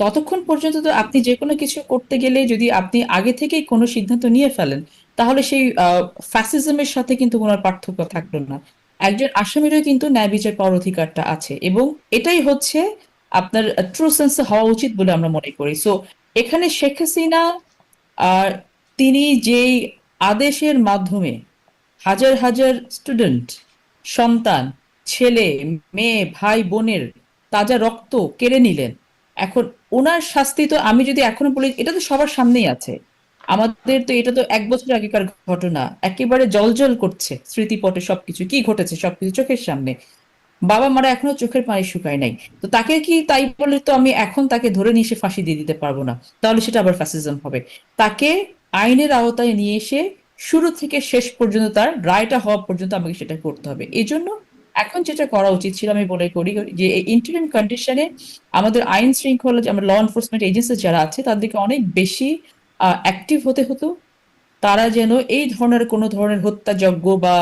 ততক্ষণ পর্যন্ত তো আপনি যে কোনো কিছু করতে গেলে যদি আপনি আগে থেকেই কোনো সিদ্ধান্ত নিয়ে ফেলেন, তাহলে সেই ফ্যাসিজমের সাথে কিন্তু কোনো পার্থক্য থাকলো না। একজন আসামিরও কিন্তু ন্যায় বিচার পাওয়ার অধিকারটা আছে, এবং এটাই হচ্ছে আপনার ট্রু সেন্সে হওয়া উচিত বলে আমরা মনে করি। সো এখানে শেখ হাসিনা আর তিনি যেই আদেশের মাধ্যমে হাজার হাজার স্টুডেন্ট, সন্তান, ছেলে, মেয়ে, ভাই, বোনের তাজা রক্ত কেড়ে নিলেন, এখন ওনার শাস্তি তো আমি যদি এখনো বলি, এটা তো সবার সামনেই আছে। আমাদের তো এটা তো 1 বছর আগেকার ঘটনা, একেবারে জলজল করছে স্মৃতিপটে সবকিছু, কি ঘটেছে সবকিছু চোখের সামনে। বাবা মারা এখনো চোখের পানি শুকায় নাই, তো তাকে কি তাই বলে তো আমি এখন তাকে ধরে নিয়ে এসে ফাঁসি দিয়ে দিতে পারবো না, তাহলে সেটা আবার ফ্যাসিজম হবে। তাকে আইনের আওতায় নিয়ে এসে শুরু থেকে শেষ পর্যন্ত তার রায়টা হওয়া পর্যন্ত আমাকে সেটা করতে হবে। এই জন্য এখন যেটা করা উচিত ছিল, আমি মনে করি যে এই ইন্টারিম কন্ডিশনে আমাদের আইন শৃঙ্খলা, আমরা ল এনফোর্সমেন্ট এজেন্সি যারা আছে তাদেরকে অনেক বেশি অ্যাক্টিভ হতে হতো। তারা যেন এই ধরনের কোনো ধরনের হত্যাযজ্ঞ বা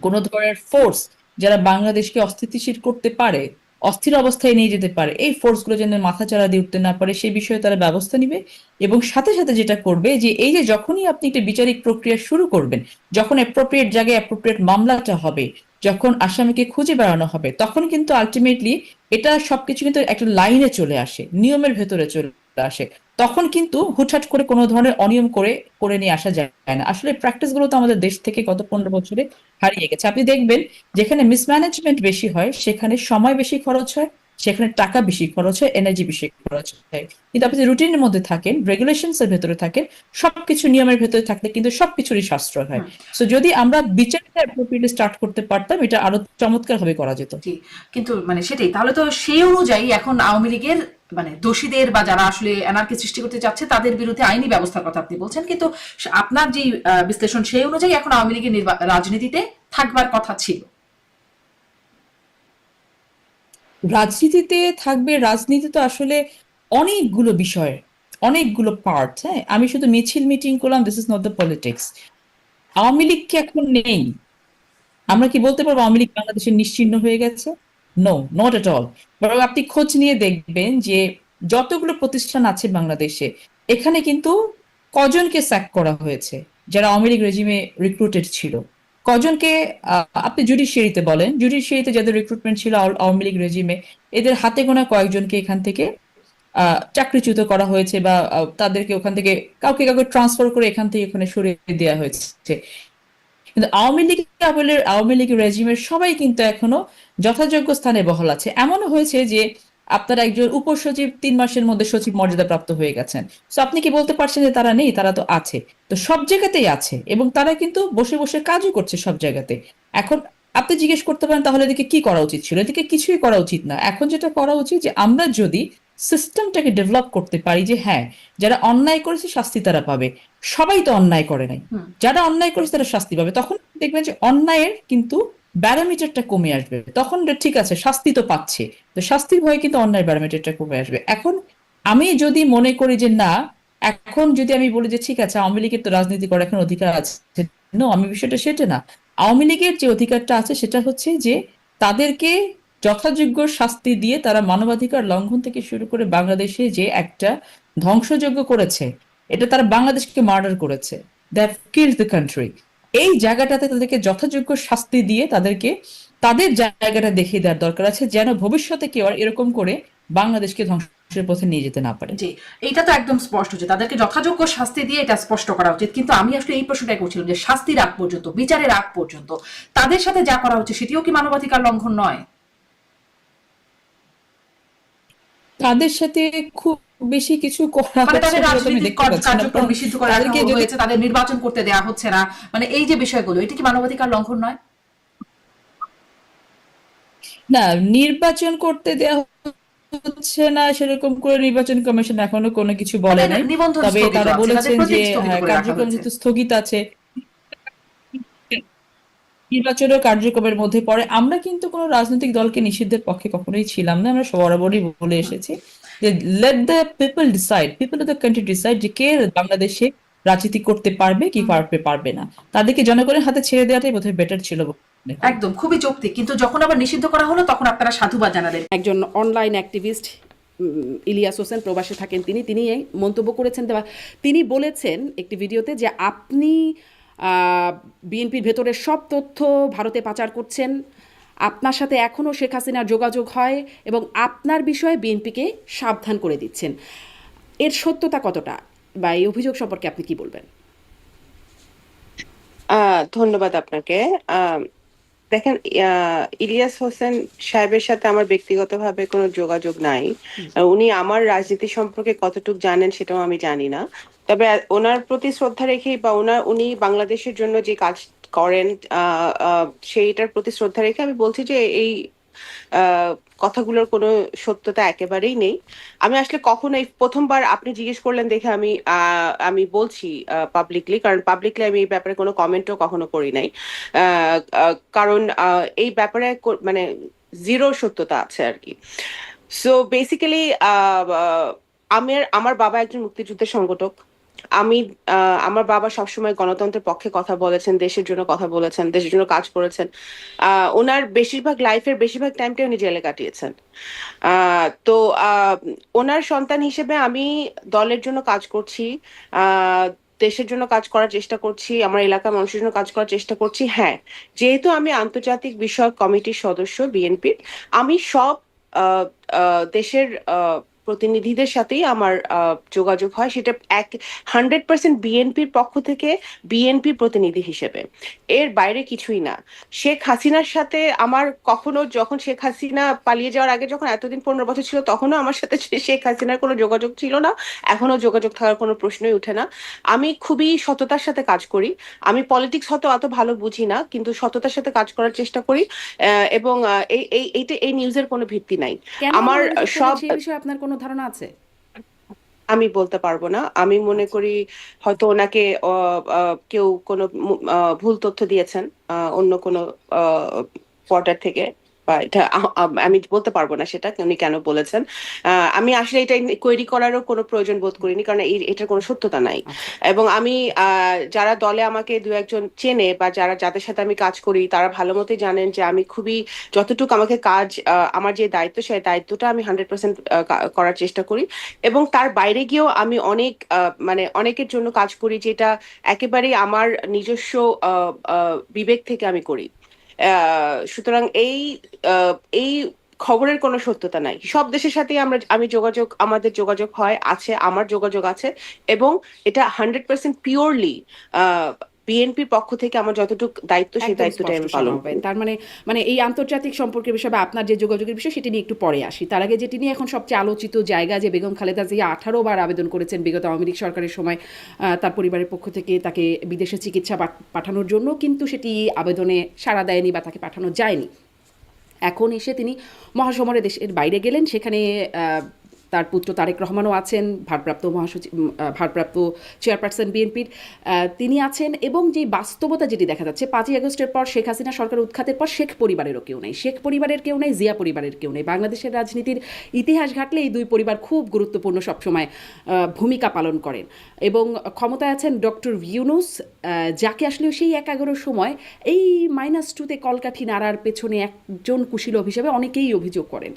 কোনো ধরনের ফোর্স যারা বাংলাদেশকে অস্থিতিশীল করতে পারে, অস্থির অবস্থায় নিয়ে যেতে পারে, এই ফোর্সগুলো যেন মাথাচাড়া দিয়ে উঠতে না পারে সেই বিষয়ে তারা ব্যবস্থা নিবে। এবং সাথে সাথে যেটা করবে যে এই যে যখনই আপনি একটা বিচারিক প্রক্রিয়া শুরু করবেন, যখন অ্যাপ্রোপ্রিয়েট জায়গায় অ্যাপ্রোপ্রিয়েট মামলাটা হবে, যখন আসামিকে খুঁজে বেড়ানো হবে, তখন কিন্তু আলটিমেটলি এটা সবকিছু কিন্তু একটা লাইনে চলে আসে, নিয়মের ভেতরে চলে আসে। তখন কিন্তু হুটহাট করে কোনো ধরনের অনিয়ম করে করে নিয়ে আসা যায় না। আসলে প্র্যাকটিস গুলো তো আমাদের দেশ থেকে গত 15 বছরে হারিয়ে গেছে। আপনি দেখবেন যেখানে মিসম্যানেজমেন্ট বেশি হয় সেখানে সময় বেশি খরচ হয়, সেখানে টাকা বেশি খরচ হয়, এনার্জি বেশি খরচ হয়। কিন্তু আপনি রুটিনের মধ্যে থাকেন, রেগুলেশনস এর ভেতরে থাকেন, সবকিছু নিয়মের ভেতরে থাকলে কিন্তু সবকিছুরই সাশ্রয় হয়। সো যদি আমরা বিচারটা অ্যাপ্রোপ্রিয়েটলি স্টার্ট করতে পারতাম, এটা আরো চমৎকার ভাবে করা যেত। জি, কিন্তু মানে সেটাই, তাহলে তো সেই অনুযায়ী এখন আওয়ামী লীগের মানে দোষীদের বা যারা আসলে এনআরকি সৃষ্টি করতে চাচ্ছে তাদের বিরুদ্ধে আইনি ব্যবস্থার কথা আপনি বলছেন, কিন্তু আপনার যে বিশ্লেষণ সেই অনুযায়ী এখন আওয়ামী লীগের রাজনীতিতে থাকবার কথা ছিল। রাজনীতিতে থাকবে, রাজনীতি তো আসলে অনেকগুলো বিষয়, অনেকগুলো পার্ট। হ্যাঁ, আমি শুধু মিছিল মিটিং করলাম, this is not the politics. Awami League কি এখন নেই? আমরা কি বলতে পারবো আওয়ামী লীগ বাংলাদেশে নিশ্চিহ্ন হয়ে গেছে? No, not at all. বরং আপনি খোঁজ নিয়ে দেখবেন যে যতগুলো প্রতিষ্ঠান আছে বাংলাদেশে, এখানে কিন্তু কজনকে স্যাক করা হয়েছে যারা আওয়ামী লীগ রেজিমে রিক্রুটেড ছিল। কজনকে আপনি জুডিশিয়ারিতে বলেন, জুডিশিয়ারিতে যাদের রিক্রুটমেন্ট ছিল আওয়ামী লীগ রেজিমে, এদের হাতে গোনা কয়েকজনকে এখান থেকে চাকরিচ্যুত করা হয়েছে, বা তাদেরকে ওখান থেকে কাউকে কাউকে ট্রান্সফার করে এখান থেকে ওখানে সরিয়ে দেওয়া হয়েছে। কিন্তু আওয়ামী লীগ রেজিমের সবাই কিন্তু এখনো যথাযোগ্য স্থানে বহাল আছে। এমনও হয়েছে যে আপনার একজন উপসচিব 3 মাসের মধ্যে সচিব মর্যাদা প্রাপ্ত হয়ে গেছেন। তো আপনি কি বলতে পারছেন যে তারা নেই? তারা তো আছে। তো সব জায়গাতেই আছে, এবং তারা কিন্তু বসে বসে কাজও করছে সব জায়গাতে। এখন আপনি জিজ্ঞেস করতে পারেন তাহলে এদিকে কি করা উচিত ছিল? এদিকে কিছুই করা উচিত না। এখন যেটা করা উচিত যে আমরা যদি সিস্টেমটাকে ডেভেলপ করতে পারি যে হ্যাঁ, যারা অন্যায় করেছে শাস্তি তারা পাবে। সবাই তো অন্যায় করে নাই, যারা অন্যায় করেছে তারা শাস্তি পাবে। তখন দেখবেন যে অন্যায়ের কিন্তু ব্যারোমিটারটা কমে আসবে। তখন ঠিক আছে, শাস্তি তো পাচ্ছে, তো শাস্তির ভয়ে কিন্তু অন্যায়ের ব্যারোমিটারটা কমে আসবে। এখন আমি যদি মনে করি যে না, এখন যদি আমি বলি যে ঠিক আছে আওয়ামী লীগের তো রাজনীতি করার এখন অধিকার আছে, নো, আমি বিষয়টা সেটা না। আওয়ামী লীগের যে অধিকারটা আছে সেটা হচ্ছে যে তাদেরকে যথাযোগ্য শাস্তি দিয়ে তারা মানবাধিকার লঙ্ঘন থেকে শুরু করে বাংলাদেশে যে একটা ধ্বংসযজ্ঞ করেছে, এটা তারা বাংলাদেশকে মার্ডার করেছে, দ্যাট কিলড দ্য কান্ট্রি। এই জায়গাটাতে তাদেরকে যথাযোগ্য শাস্তি দিয়ে তাদেরকে তাদের জায়গাটা দেখিয়ে দেওয়ার দরকার আছে, যেন ভবিষ্যতে কেউ আর এরকম করে বাংলাদেশকে ধ্বংসের পথে নিয়ে যেতে না পারে। জি, এইটা তো একদম স্পষ্ট যে তাদেরকে যথাযোগ্য শাস্তি দিয়ে এটা স্পষ্ট করা উচিত। কিন্তু আমি আসলে এই প্রশ্নটাই করছিলাম যে শাস্তির আগ পর্যন্ত, বিচারের আগ পর্যন্ত তাদের সাথে যা করা হচ্ছে সেটিও কি মানবাধিকার লঙ্ঘন নয়? তাদের সাথে খুব বেশি কিছু করা মানে হচ্ছে তাদের বলে তো আমি রাজনৈতিক দেখতে পাচ্ছি না। কার্যক্রম নিষিদ্ধ করে রাখা তাদেরকে যদি হয়েছে, তাদের নির্বাচন করতে দেওয়া হচ্ছে না, মানে এই যে বিষয়গুলো, এটা কি মানবাধিকার লঙ্ঘন নয়? না, নির্বাচন করতে দেওয়া হচ্ছে না সেরকম করে নির্বাচন কমিশন এখনো কোনো কিছু বলে তাদের নাই। নিবন্ধন তবে স্থগিত তারা আছে, তাদের বলেছেন যে প্রতীক স্থগিত করে রাখা কার্যক্রম হয়েছে। যেহেতু স্থগিত আছে, নির্বাচনের কার্যক্রমের মধ্যে পড়ে। আমরা কিন্তু কোনো রাজনৈতিক দলকে নিষিদ্ধের পক্ষে কখনোই ছিলাম না। আমরা বরাবরই বলে এসেছি যে let the people decide, people of the country decide যে কে বাংলাদেশে রাজনীতি করতে পারবে কি পারবে না। তাদেরকে জনগণের হাতে ছেড়ে দেওয়াটাই বোধহয় বেটার ছিল। একদম খুবই যৌক্তিক, কিন্তু যখন আবার নিষিদ্ধ করা হলো তখন আপনারা সাধুবাদ জানালেন। একজন অনলাইন অ্যাক্টিভিস্ট ইলিয়াস হোসেন, প্রবাসে থাকেন তিনি এই মন্তব্য করেছেন। তিনি বলেছেন একটি ভিডিওতে যে আপনি বিএনপির ভেতরের সব তথ্য ভারতে পাচার করছেন, আপনার সাথে এখনও শেখ হাসিনার যোগাযোগ হয় এবং আপনার বিষয়ে বিএনপিকে সাবধান করে দিচ্ছেন। এর সত্যতা কতটা, বা এই অভিযোগ সম্পর্কে আপনি কি বলবেন? ধন্যবাদ আপনাকে। দেখেন, ইলিয়াস হোসেন সাহেবের সাথে আমার ব্যক্তিগতভাবে কোনো যোগাযোগ নাই। উনি আমার রাজনীতি সম্পর্কে কতটুকু জানেন সেটাও আমি জানি না। তবে ওনার প্রতি শ্রদ্ধা রেখেই বা উনি বাংলাদেশের জন্য যে কাজ করেন সেইটার প্রতি শ্রদ্ধা রেখে আমি বলছি যে এই কথাগুলোর কোনো সত্যতা একেবারেই নেই। আমি আসলে কখনো এই প্রথমবার আপনি জিজ্ঞেস করলেন দেখে আমি বলছি পাবলিকলি, কারণ পাবলিকলি আমি এই ব্যাপারে কোনো কমেন্টও কখনো করি নাই। কারণ এই ব্যাপারে মানে জিরো সত্যতা আছে আর কি। সো বেসিক্যালি আমার বাবা একজন মুক্তিযুদ্ধের সংগঠক। আমি আমার বাবা সবসময় গণতন্ত্রের পক্ষে কথা বলেছেন, দেশের জন্য কথা বলেছেন, দেশের জন্য কাজ করেছেন। ওনার বেশিরভাগ টাইমটা উনি জেলে কাটিয়েছেন। তো ওনার সন্তান হিসেবে আমি দলের জন্য কাজ করছি, আহ দেশের জন্য কাজ করার চেষ্টা করছি, আমার এলাকার মানুষের জন্য কাজ করার চেষ্টা করছি। হ্যাঁ, যেহেতু আমি আন্তর্জাতিক বিষয়ক কমিটির সদস্য বিএনপির, আমি সব আহ, দেশের প্রতিনিধিদের সাথেই আমার যোগাযোগ হয়, সেটা 100% বিএনপির পক্ষ থেকে, বিএনপি প্রতিনিধি হিসেবে, এর বাইরে কিছুই না। শেখ হাসিনার সাথে আমার কখনো, যখন শেখ হাসিনা পালিয়ে যাওয়ার আগে, যখন এতদিন 15 বছর ছিল, তখনও আমার সাথে শেখ হাসিনার কোনো যোগাযোগ ছিল না, এখনো যোগাযোগ থাকার কোনো প্রশ্নই উঠে না। আমি খুবই সততার সাথে কাজ করি। আমি পলিটিক্স হয়তো অত ভালো বুঝি না, কিন্তু সততার সাথে কাজ করার চেষ্টা করি। এবং এই নিউজের কোনো ভিত্তি নাই। কেন আমার মনোনিবেশ করলেন সব, সেই বিষয়ে আপনার কোনো ধারণা আছে? আমি বলতে পারবো না। আমি মনে আচ্ছা। করি হয়তো ওনাকে কেউ কোনো ভুল তথ্য দিয়েছেন অন্য কোনো কোয়ার্টার থেকে, বা এটা আমি বলতে পারবো না সেটা উনি কেন বলেছেন। আমি আসলে এটা কোয়েরি করারও কোনো প্রয়োজন বোধ করিনি, কারণ এটার কোনো সত্যতা নাই। আচ্ছা। এবং আমি যারা দলে আমাকে দু একজন চেনে, বা যাদের সাথে আমি কাজ করি, তারা ভালো মতোই জানেন যে আমি খুবই, যতটুকু আমাকে কাজ, আমার যে দায়িত্ব, সেই দায়িত্বটা আমি 100% করার চেষ্টা করি। এবং তার বাইরে গিয়েও আমি অনেক মানে অনেকের জন্য কাজ করি, যেটা একেবারেই আমার নিজস্ব বিবেক থেকে আমি করি। সুতরাং আহ, এই খবরের কোনো সত্যতা নাই। সব দেশের সাথেই আমাদের যোগাযোগ হয়, আছে, আমার যোগাযোগ আছে। এবং এটা 100% পিওরলি বিএনপির পক্ষ থেকে আমার যতটুকু দায়িত্ব, সেই একদম দায়িত্বটা স্পষ্ট আমি শোনা পালন হবে। করি। তার মানে এই আন্তর্জাতিক সম্পর্কের বিষয়ে বা আপনার যে যোগাযোগের বিষয় সেটি নিয়ে একটু পরে আসি। তার আগে যেটি নিয়ে এখন সবচেয়ে আলোচিত জায়গা, যে বেগম খালেদা জিয়া 18 বার আবেদন করেছেন বিগত আওয়ামী লীগ সরকারের সময় তার পরিবারের পক্ষ থেকে তাকে বিদেশে চিকিৎসা পাঠানোর জন্য, কিন্তু সেটি আবেদনে সাড়া দেয়নি বা তাকে পাঠানো যায়নি। এখন এসে তিনি মহাসমরে দেশের বাইরে গেলেন, সেখানে তার পুত্র তারেক রহমানও আছেন, ভারপ্রাপ্ত চেয়ারপারসন বিএনপির তিনি আছেন। এবং যে বাস্তবতা যেটি দেখা যাচ্ছে, 5ই আগস্টের পর শেখ হাসিনা সরকার উৎখাতের পর শেখ পরিবারেরও কেউ নেই, শেখ পরিবারের কেউ নেই, জিয়া পরিবারের কেউ নেই। বাংলাদেশের রাজনীতির ইতিহাস ঘাটলে এই দুই পরিবার খুব গুরুত্বপূর্ণ সবসময় ভূমিকা পালন করেন। এবং ক্ষমতায় আছেন ডক্টর ইউনূস, যাকে আসলে সেই 11 সময় এই -2তে কলকাঠি নাড়ার পেছনে একজন কুশীলব হিসেবে অনেকেই অভিযোগ করেন।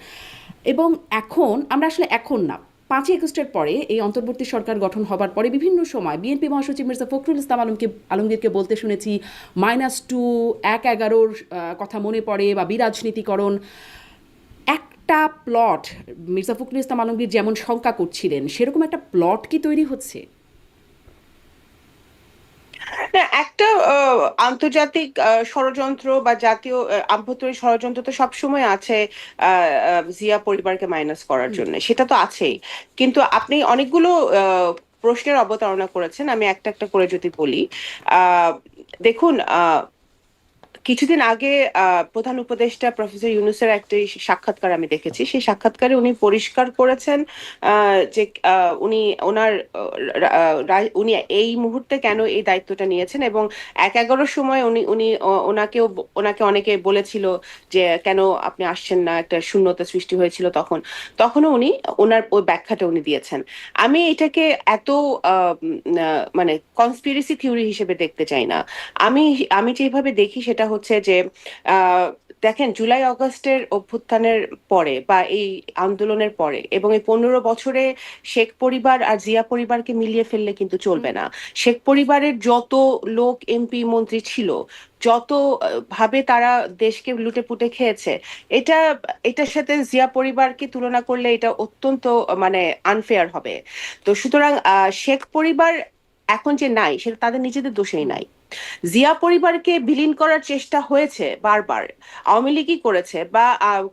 এবং এখন না, 5ই আগস্টের পরে এই অন্তর্বর্তী সরকার গঠন হবার পরে বিভিন্ন সময় বিএনপি মহাসচিব মির্জা ফখরুল ইসলাম আলমগীরকে বলতে শুনেছি, -2, 1/11 কথা মনে পড়ে, বা বিরাজনীতিকরণ। একটা প্লট মির্জা ফখরুল ইসলাম আলমগীর যেমন শঙ্কা করছিলেন, সেরকম একটা প্লট কি তৈরি হচ্ছে? না, একটা আন্তর্জাতিক ষড়যন্ত্র বা জাতীয় আভ্যন্তরীণ ষড়যন্ত্র তো সবসময় আছে জিয়া পরিবারকে মাইনাস করার জন্য, সেটা তো আছেই। কিন্তু আপনি অনেকগুলো প্রশ্নের অবতারণা করেছেন, আমি একটা একটা করে যদি বলি। দেখুন, কিছুদিন আগে প্রধান উপদেষ্টা প্রফেসর ইউনূসের একটি সাক্ষাৎকার আমি দেখেছি। সেই সাক্ষাৎকারে উনি পরিষ্কার করেছেন যে উনি এই মুহূর্তে কেন এই দায়িত্বটা নিয়েছেন। এবং 1/11 সময় ওনাকে অনেকে বলেছিল যে কেন আপনি আসছেন না, একটা শূন্যতা সৃষ্টি হয়েছিল তখনও ওনার ওই ব্যাখ্যাটা উনি দিয়েছেন। আমি এটাকে এত মানে কনস্পিরেসি থিওরি হিসেবে দেখতে চাই না। আমি যেভাবে দেখি সেটা হচ্ছে যে দেখেন, জুলাই আগস্টের অভ্যুত্থানের পরে বা এই আন্দোলনের পরে এবং এই 15 বছরে শেখ পরিবার আর জিয়া পরিবারকে মিলিয়ে ফেললে কিন্তু চলবে না। শেখ পরিবারের যত লোক, এমপি, মন্ত্রী ছিল, যত ভাবে তারা দেশকে লুটে পুটে খেয়েছে, এটার সাথে জিয়া পরিবারকে তুলনা করলে এটা অত্যন্ত মানে আনফেয়ার হবে। তো সুতরাং শেখ পরিবার এখন যে নাই, সেটা তাদের নিজেদের দোষেই নাই। জিয়া পরিবারকে বিলীন করার চেষ্টা হয়েছে বারবার, আওয়ামী লীগই করেছে বা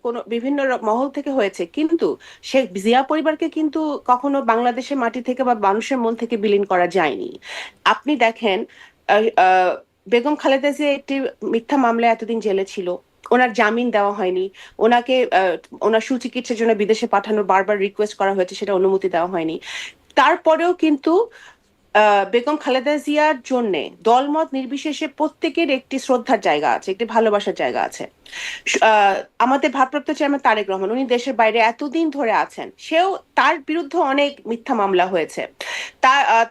কোনো বিভিন্ন মহল থেকে হয়েছে, কিন্তু শেখ জিয়া পরিবারকে কিন্তু কখনো বাংলাদেশের মাটি থেকে বা মানুষের মন থেকে বিলীন করা যায়নি। আপনি দেখেন, বেগম খালেদা জিয়া একটি মিথ্যা মামলায় এতদিন জেলে ছিল, ওনার জামিন দেওয়া হয়নি, ওনাকে ওনার সুচিকিৎসার জন্য বিদেশে পাঠানোর বারবার রিকোয়েস্ট করা হয়েছে, সেটা অনুমতি দেওয়া হয়নি। তারপরেও কিন্তু বেগম খালেদা জিয়ার জন্য দলমত নির্বিশেষে প্রত্যেকের একটি শ্রদ্ধার জায়গা আছে, একটি ভালোবাসার জায়গা আছে। আমাদের ভারপ্রাপ্ত চেয়ারম্যান তারেক রহমান, উনি দেশের বাইরে এতদিন ধরে আছেন, তার বিরুদ্ধে অনেক মিথ্যা মামলা হয়েছে,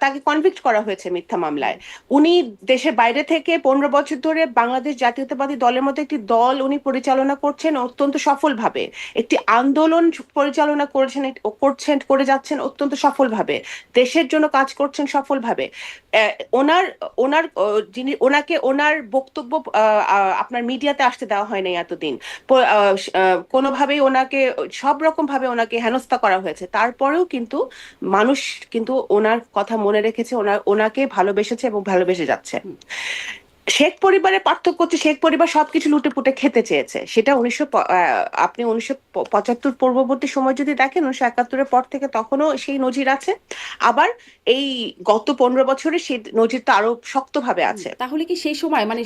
তাকে কনভিক্ট করা হয়েছে মিথ্যা মামলায়। উনি দেশের বাইরে থেকে 15 বছর ধরে বাংলাদেশ জাতীয়তাবাদী দলের মতো একটি দল উনি পরিচালনা করছেন অত্যন্ত সফলভাবে, একটি আন্দোলন পরিচালনা করে যাচ্ছেন অত্যন্ত সফলভাবে, দেশের জন্য কাজ করছেন সফলভাবে। ওনাকে ওনার বক্তব্য আপনার মিডিয়াতে আসতে দেওয়া হয় নাই এতদিন, কোনোভাবেই ওনাকে সব রকম ভাবে ওনাকে হেনস্থা করা হয়েছে, তারপরেও কিন্তু মানুষ কিন্তু ওনার কথা মনে রেখেছে, ওনাকে ভালোবেসেছে এবং ভালোবেসে যাচ্ছে। শেখ পরিবারের পার্থক্য হচ্ছে শেখ পরিবার সবকিছু লুটে পুটে খেতে চেয়েছে, সেটা আপনি 1975 পূর্ববর্তী সময় যদি দেখেন, 1971-এর পর থেকে তখনও সেই নজির আছে, আবার এই গত 15 বছরে সেই নজিরটা আরো শক্তভাবে আছে। তাহলে কি সেই সময় মানে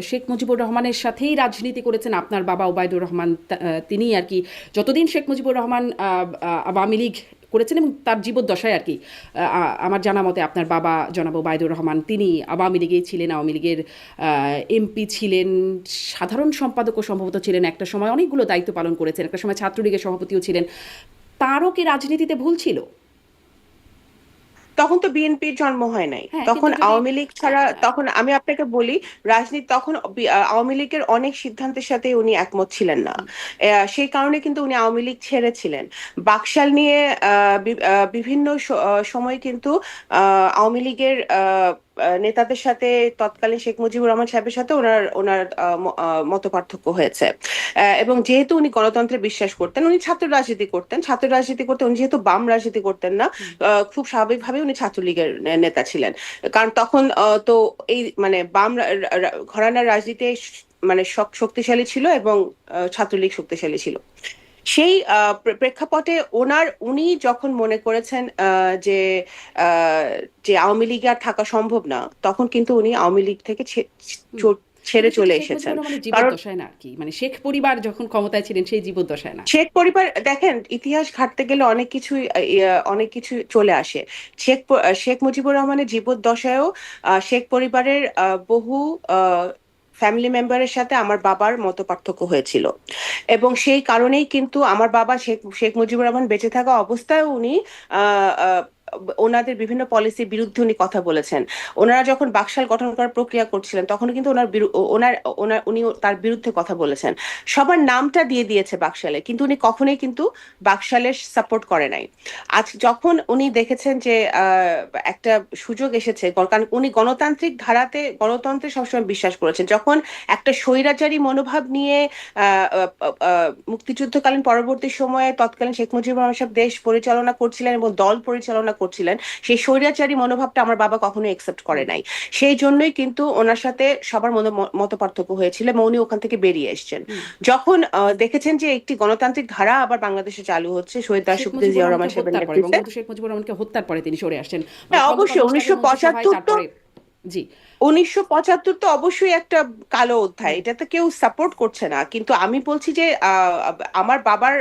শেখ মুজিবুর রহমানের সাথেই রাজনীতি করেছেন আপনার বাবা ওবায়দুর রহমান, তিনি আর কি যতদিন শেখ মুজিবুর রহমান আওয়ামী লীগ করেছেন এবং তার জীবদ্দশায় আর কি আমার জানা মতে আপনার বাবা জনাব ওবায়দুর রহমান তিনি আওয়ামী লীগেই ছিলেন, আওয়ামী লীগের এমপি ছিলেন, সাধারণ সম্পাদকও সম্ভবত ছিলেন, একটা সময় অনেকগুলো দায়িত্ব পালন করেছেন, একটা সময় ছাত্রলীগের সভাপতিও ছিলেন। তারও কি রাজনীতিতে ভুল ছিল? তখন তো বিএনপির জন্ম হয় নাই, তখন আওয়ামী লীগ ছাড়া, তখন আমি আপনাকে বলি রাজনীতি, তখন আওয়ামী লীগের অনেক সিদ্ধান্তের সাথে উনি একমত ছিলেন না, সেই কারণে কিন্তু উনি আওয়ামী লীগ ছেড়েছিলেন। বাকশাল নিয়ে বিভিন্ন সময় কিন্তু আওয়ামী লীগের নেতাদের সাথে, তৎকালীন শেখ মুজিবুর রহমান সাহেবের সাথে ওনার মত পার্থক্য হয়েছে। এবং যেহেতু উনি গণতন্ত্রে বিশ্বাস করতেন, উনি ছাত্র রাজনীতি করতেন, উনি যেহেতু বাম রাজনীতি করতেন না, খুব স্বাভাবিকভাবে উনি ছাত্রলীগের নেতা ছিলেন। কারণ তখন তো এই মানে বাম ঘরানার রাজনীতি মানে শক্তিশালী ছিল এবং ছাত্রলীগ শক্তিশালী ছিল। সেই প্রেক্ষাপটে উনি যখন মনে করেছেন যে আওয়ামী লীগ আর থাকা সম্ভব না, তখন কিন্তু উনি আওয়ামী লীগ থেকে ছেড়ে চলে এসেছেন। কারণ মানে শেখ পরিবার যখন ক্ষমতায় ছিলেন সেই জীবদ্দশায় না। শেখ পরিবার দেখেন, ইতিহাস ঘাটতে গেলে অনেক কিছু চলে আসে। শেখ মুজিবুর রহমানের জীবদ্দশায়ও শেখ পরিবারের বহু ফ্যামিলি মেম্বারের সাথে আমার বাবার মত পার্থক্য হয়েছিল, এবং সেই কারণেই কিন্তু আমার বাবা শেখ মুজিবুর রহমান বেঁচে থাকা অবস্থায় উনি ওনাদের বিভিন্ন পলিসির বিরুদ্ধে উনি কথা বলেছেন। ওনারা যখন বাকশাল গঠন করার প্রক্রিয়া করছিলেন, তখন কিন্তু উনি তার বিরুদ্ধে কথা বলেছেন। সবার নামটা দিয়ে দিয়েছে বাকশালে, কিন্তু উনি কখনোই কিন্তু বাকশালের সাপোর্ট করে নাই। আজ যখন উনি দেখেছেন যে একটা সুযোগ এসেছে, কারণ উনি গণতন্ত্রে সবসময় বিশ্বাস করেছেন, যখন একটা স্বৈরাচারী মনোভাব নিয়ে মুক্তিযুদ্ধকালীন পরবর্তী সময়ে তৎকালীন শেখ মুজিবুর রহমান সাহেব দেশ পরিচালনা করছিলেন এবং দল পরিচালনা করছিলেন, সেই স্বৈরাচারী মনোভাবটা আমার বাবা কখনো একসেপ্ট করে নাই। সেই জন্যই কিন্তু ওনার সাথে সবার মত পার্থক্য হয়েছিল এবং উনি ওখান থেকে বেরিয়ে এসেছেন। যখন দেখেছেন যে একটি গণতান্ত্রিক ধারা আবার বাংলাদেশে চালু হচ্ছে শহীদ রাষ্ট্রপতি জিয়াউর রহমান সাহেবের নেতৃত্বে, শেখ মুজিবুর রহমানকে হত্যার পরে তিনি সরে আসছেন। অবশ্যই 1975 তো অবশ্যই একটা কালো অধ্যায়, এটা তো কেউ সাপোর্ট করছে না। কিন্তু আমি বলছি যে আমার বাবার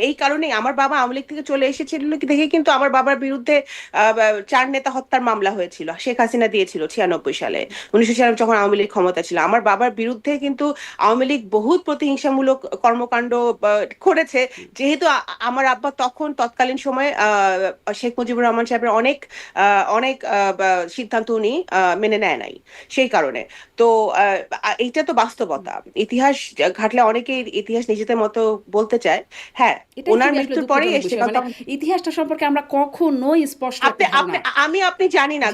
এই কারণে আমার বাবা আওয়ামী লীগ থেকে চলে এসেছিল দেখে কিন্তু আমার বাবার বিরুদ্ধে 4 নেতা হত্যার মামলা হয়েছিল, শেখ হাসিনা দিয়েছিল 96 সালে, 1996 যখন আওয়ামী লীগ ক্ষমতা ছিল। আমার বাবার বিরুদ্ধে কিন্তু আওয়ামী লীগ বহুত প্রতিহিংসামূলক কর্মকাণ্ড করেছে, যেহেতু আমার আব্বা তৎকালীন সময়ে শেখ মুজিবুর রহমান সাহেবের অনেক সিদ্ধান্ত উনি মেনে নেয় নাই, সেই কারণে। তো এইটা তো বাস্তবতা। ইতিহাস ঘাটলে অনেকে ইতিহাস নিজেদের মতো বলতে চায়। হ্যাঁ, ওনার মৃত্যুর পরেই ইতিহাসটা সম্পর্কে আমরা কখনোই স্পষ্ট আপনি জানি না।